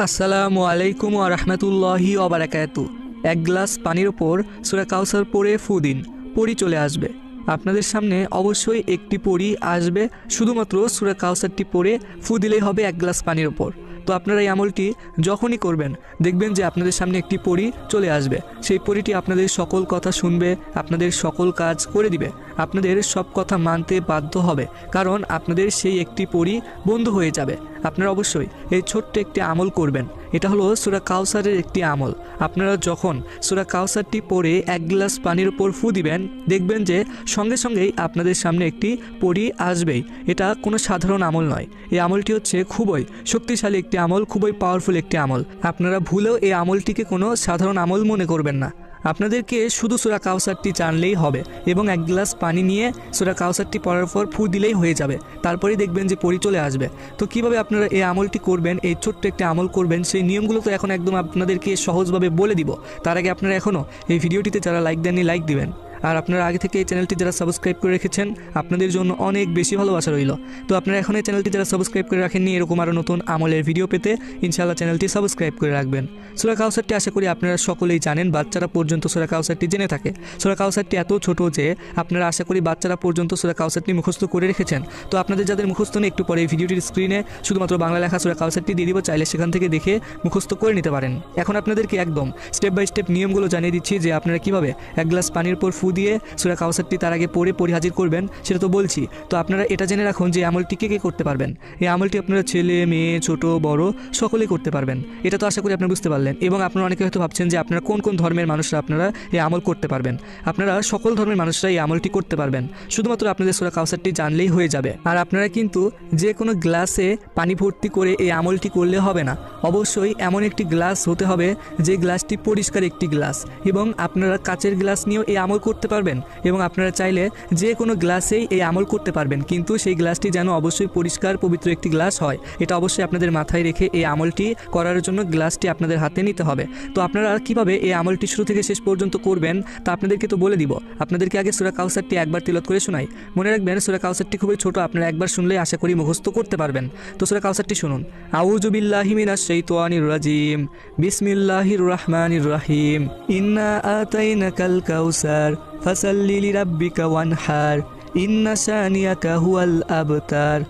আসসালামু আলাইকুম ওয়া রাহমাতুল্লাহি ওয়া বারাকাতুহু। এক গ্লাস পানির ওপর সূরা কাউসার পড়ে ফু দিন, পরি চলে আসবে। আপনাদের সামনে অবশ্যই একটি পরি আসবে, শুধুমাত্র সূরা কাউসারটি পড়ে ফু দিলেই হবে এক গ্লাস পানির ওপর। তো আপনারা এই আমলটি যখনই করবেন দেখবেন যে আপনাদের সামনে একটি পরি চলে আসবে। সেই পরিটি আপনাদের সকল কথা শুনবে, আপনাদের সকল কাজ করে দিবে, আপনাদের সব কথা মানতে বাধ্য হবে, কারণ আপনাদের সেই একটি পরি বন্ধ হয়ে যাবে। আপনারা অবশ্যই এই ছোট্ট একটি আমল করবেন। এটা হলো সূরা কাউসারের একটি আমল। আপনারা যখন সূরা কাউসারটি পড়ে এক গ্লাস পানির উপর ফু দিবেন দেখবেন যে সঙ্গে সঙ্গেই আপনাদের সামনে একটি পরি আসবেই। এটা কোনো সাধারণ আমল নয়, এই আমলটি হচ্ছে খুবই শক্তিশালী একটি আমল, খুবই পাওয়ারফুল একটি আমল। আপনারা ভুলেও এই আমলটিকে কোনো সাধারণ আমল মনে করবেন না। আপনাদেরকে শুধু সূরা কাউসারটি জানলেই হবে এবং এক গ্লাস পানি নিয়ে সূরা কাউসারটি পড়ার পর ফু দিলেই হয়ে যাবে। তারপরেই দেখবেন যে পরি চলে আসবে। তো কিভাবে আপনারা এই আমলটি করবেন, এই ছোট্ট একটি আমল করবেন, সেই নিয়মগুলো তো এখন একদম আপনাদেরকে সহজভাবে বলে দিব। তার আগে আপনারা এখনও এই ভিডিওটিতে যারা লাইক দেননি লাইক দিবেন, আর আপনারা আগে থেকে এই চ্যানেলটি যারা সাবস্ক্রাইব করে রেখেছেন আপনাদের জন্য অনেক বেশি ভালোবাসা রইল। তো আপনারা এখন এই চ্যানেলটি যারা সাবস্ক্রাইব করে রাখেননি এরকম আরও নতুন আমলের ভিডিও পেতে ইনশাআল্লাহ চ্যানেলটি সাবস্ক্রাইব করে রাখবেন। সূরা কাউসারটি আশা করি আপনারা সকলেই জানেন, বাচ্চারা পর্যন্ত সূরা কাউসারটি জেনে থাকে। সূরা কাউসারটি এত ছোট যে আপনারা আশা করি বাচ্চারা পর্যন্ত সূরা কাউসারটি মুখস্থ করে রেখেছেন। তো আপনাদের যাদের মুখস্থ নেই একটু পরে এই ভিডিওটির স্ক্রিনে শুধুমাত্র বাংলা লেখা সূরা কাউসারটি দিয়ে দিব, চাইলে সেখান থেকে দেখে মুখস্থ করে নিতে পারেন। এখন আপনাদেরকে একদম স্টেপ বাই স্টেপ নিয়মগুলো জানিয়ে দিচ্ছি যে আপনারা কীভাবে এক গ্লাস পানির উপর ফু দিয়ে সূরা কাউসারটি তার আগে পড়ে হাজির করবেন, সেটা তো বলছি। তো আপনারা এটা জেনে রাখুন যে আমলটি কে করতে পারবেন। এই আমলটি আপনারা ছেলে মেয়ে ছোট বড় সকলেই করতে পারবেন, এটা তো আশা করি আপনারা বুঝতে পারলেন। এবং আপনারা অনেকে হয়তো ভাবছেন যে আপনারা কোন কোন ধর্মের মানুষরা আপনারা এই আমল করতে পারবেন। আপনারা সকল ধর্মের মানুষরা এই আমলটি করতে পারবেন, শুধুমাত্র আপনাদের সূরা কাউসারটি জানলেই হয়ে যাবে। আর আপনারা কিন্তু যে কোনো গ্লাসে পানি ভর্তি করে এই আমলটি করলে হবে না, অবশ্যই এমন একটি গ্লাস হতে হবে যে গ্লাসটি পরিষ্কার একটি গ্লাস। এবং আপনারা কাচের গ্লাস নিয়েও এই আমল করতে পারবেন এবং আপনারা চাইলে যে কোনো গ্লাসেই এই আমল করতে পারবেন, কিন্তু সেই গ্লাসটি যেন অবশ্যই পরিষ্কার পবিত্র একটি গ্লাস হয়। এটা অবশ্যই আপনাদের মাথায় রেখে এই আমলটি করার জন্য গ্লাসটি আপনাদের হাতে নিতে হবে। তো আপনারা কিভাবে এই আমলটি শুরু থেকে শেষ পর্যন্ত করবেন তা আপনাদেরকে তো বলে দিব। আপনাদেরকে আগে সূরা কাউসারটি একবার তিলাওয়াত করে শোনাই। মনে রাখবেন সূরা কাউসারটি খুবই ছোট, আপনারা একবার শুনলেই আশা করি মুখস্থ করতে পারবেন। তো সূরা কাউসারটি শুনুন। আউযু বিল্লাহি মিনাশ শাইতানির রাজিম, বিসমিল্লাহির রহমানির রহিম, ইন্না আতাইনাকাল কাউসার ফাসাল্লি লিরাব্বিকা ওয়ানহার, ইন্না শানিয়াকা হুয়াল আবতার।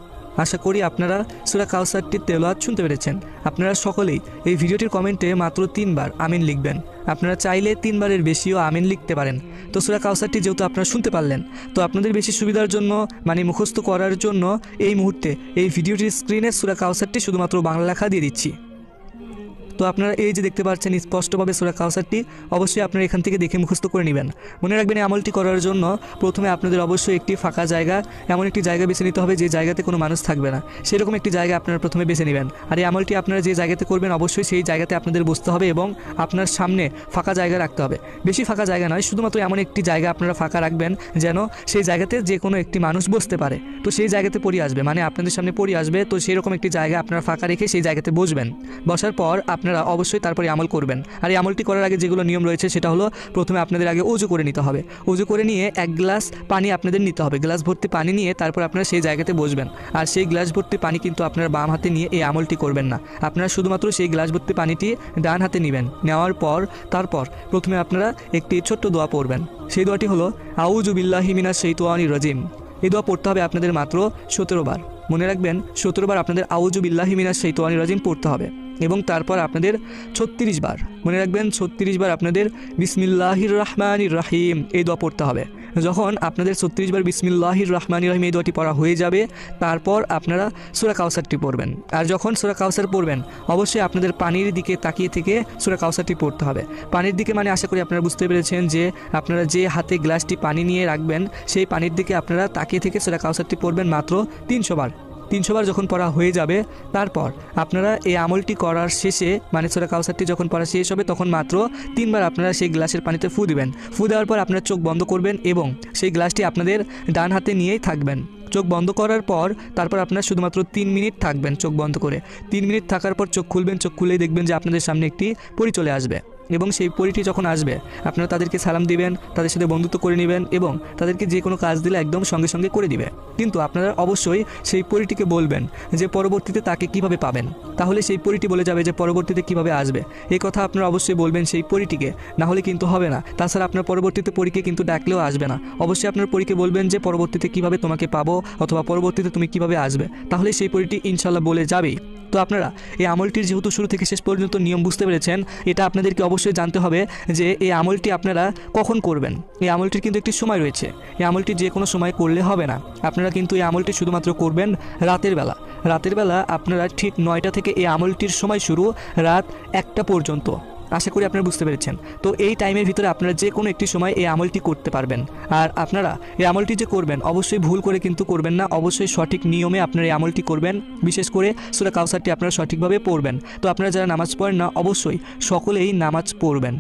আশা করি আপনারা সূরা কাউসারটির তেলাওয়াত শুনতে পেরেছেন। আপনারা সকলেই এই ভিডিওটির কমেন্টে মাত্র 3 বার আমিন লিখবেন। আপনারা চাইলে 3 বারের বেশিও আমিন লিখতে পারেন। তো সূরা কাউসারটি যেহেতু আপনারা শুনতে পারলেন, তো আপনাদের বেশি সুবিধার জন্য মানে মুখস্থ করার জন্য এই মুহূর্তে এই ভিডিওটির স্ক্রিনে সূরা কাউসারটি শুধুমাত্র বাংলা লেখা দিয়ে দিচ্ছি। তো আপনারা এই যে দেখতে পাচ্ছেন স্পষ্টভাবে সূরা কাউসারটি, অবশ্যই আপনারা এখান থেকে দেখে মুখস্থ করে নেবেন। মনে রাখবেন এই আমলটি করার জন্য প্রথমে আপনাদের অবশ্যই একটি ফাঁকা জায়গা, এমন একটি জায়গা বেছে নিতে হবে যে জায়গাতে কোনো মানুষ থাকবে না, সেরকম একটি জায়গা আপনারা প্রথমে বেছে নেবেন। আর এই আমলটি আপনারা যে জায়গাতে করবেন অবশ্যই সেই জায়গাতে আপনাদের বসতে হবে এবং আপনার সামনে ফাঁকা জায়গা রাখতে হবে। বেশি ফাঁকা জায়গা নয়, শুধুমাত্র এমন একটি জায়গা আপনারা ফাঁকা রাখবেন যেন সেই জায়গাতে যে কোনো একটি মানুষ বসতে পারে। তো সেই জায়গাতে পরি আসবে, মানে আপনাদের সামনে পরি আসবে, তো সেরকম একটি জায়গা আপনারা ফাঁকা রেখে সেই জায়গাতে বসবেন। বসার পর আপনারা অবশ্যই তারপরে আমল করবেন। আর এই আমলটি করার আগে যেগুলো নিয়ম রয়েছে সেটা হলো প্রথমে আপনাদের আগে ওযু করে নিতে হবে। ওযু করে নিয়ে এক গ্লাস পানি আপনাদের নিতে হবে, গ্লাস ভর্তি পানি নিয়ে তারপর আপনারা সেই জায়গাতে বসবেন। আর সেই গ্লাস ভর্তি পানি কিন্তু আপনারা বাম হাতে নিয়ে এই আমলটি করবেন না, আপনারা শুধুমাত্র সেই গ্লাস ভর্তি পানিটি ডান হাতে নেবেন। নেওয়ার পর তারপর প্রথমে আপনারা একটি ছোট্ট দোয়া পড়বেন। সেই দোয়াটি হলো আউযু বিল্লাহি মিনাশ শাইতানির রাজিম। এই দোয়া পড়তে হবে আপনাদের মাত্র 17 বার। মনে রাখবেন 17 বার আপনাদের আউযু বিল্লাহি মিনাশ শাইতানির রাজিম পড়তে হবে এবং তারপর আপনাদের 36 বার, মনে রাখবেন 36 বার আপনাদের বিসমিল্লাহির রহমানির রহিম এই দোয়া পড়তে হবে। যখন আপনাদের 36 বার বিসমিল্লাহির রহমানির রহিম এই দোয়াটি পড়া হয়ে যাবে তারপর আপনারা সূরা কাউসারটি পড়বেন। আর যখন সূরা কাউসার পড়বেন অবশ্যই আপনাদের পানির দিকে তাকিয়ে থেকে সূরা কাউসারটি পড়তে হবে। পানির দিকে মানে আশা করি আপনারা বুঝতে পেরেছেন যে আপনারা যে হাতে গ্লাসটি পানি নিয়ে রাখবেন সেই পানির দিকে আপনারা তাকিয়ে থেকে সূরা কাউসারটি পড়বেন মাত্র 300 বার। 300 বার যখন পড়া হয়ে যাবে তারপর আপনারা এই আমলটি করার শেষে মানে সূরা কাউসারটি যখন পড়া শেষ হবে তখন মাত্র 3 বার আপনারা সেই গ্লাসের পানিতে ফু দিবেন। ফু দেওয়ার পর আপনারা চোখ বন্ধ করবেন এবং সেই গ্লাসটি আপনাদের ডান হাতে নিয়েই থাকবেন। চোখ বন্ধ করার পর তারপর আপনারা শুধুমাত্র 3 মিনিট থাকবেন চোখ বন্ধ করে। 3 মিনিট থাকার পর চোখ খুলবেন, চোখ খুলেই দেখবেন যে আপনাদের সামনে একটি পরি চলে আসবে। এবং সেই পরীটি যখন আসবে আপনারা তাদেরকে সালাম দিবেন, তাদের সাথে বন্ধুত্ব করে নেবেন এবং তাদেরকে যে কোনো কাজ দিলে একদম সঙ্গে সঙ্গে করে দিবে। কিন্তু আপনারা অবশ্যই সেই পরীটিকে বলবেন যে পরবর্তীতে তাকে কিভাবে পাবেন, তাহলে সেই পরীটি বলে যাবে যে পরবর্তীতে কিভাবে আসবে। এই কথা আপনারা অবশ্যই বলবেন সেই পরীটিকে, না হলে কিন্তু হবে না। তাছাড়া আপনার পরবর্তীতে পরীকে কিন্তু ডাকলেও আসবে না। অবশ্যই আপনার পরীকে বলবেন যে পরবর্তীতে কিভাবে তোমাকে পাবো অথবা পরবর্তীতে তুমি কিভাবে আসবে, তাহলে সেই পরীটি ইনশাল্লাহ বলে যাবেই। তো আপনারা এই আমলটির যেহেতু শুরু থেকে শেষ পর্যন্ত নিয়ম বুঝতে পেরেছেন, এটা আপনাদেরকে অবশ্যই জানতে হবে যে এই আমলটি আপনারা কখন করবেন। এই আমলটির কিন্তু একটি সময় রয়েছে, এই আমলটি যে কোনো সময় করলে হবে না। আপনারা কিন্তু এই আমলটি শুধুমাত্র করবেন রাতের বেলা। রাতের বেলা আপনারা ঠিক 9টা থেকে এই আমলটির সময় শুরু, রাত 1টা পর্যন্ত। আশা করি আপনারা বুঝতে পেরেছেন। তো এই টাইমের ভিতরে আপনারা যে কোনো একটি সময় এই আমলটি করতে পারবেন। আর আপনারা এই আমলটি যে করবেন অবশ্যই ভুল করে কিন্তু করবেন না, অবশ্যই সঠিক নিয়মে আপনারা এই আমলটি করবেন। বিশেষ করে সূরা কাউসারটি আপনারা সঠিকভাবে পড়বেন। তো আপনারা যারা নামাজ পড়েন না অবশ্যই সকলেই নামাজ পড়বেন।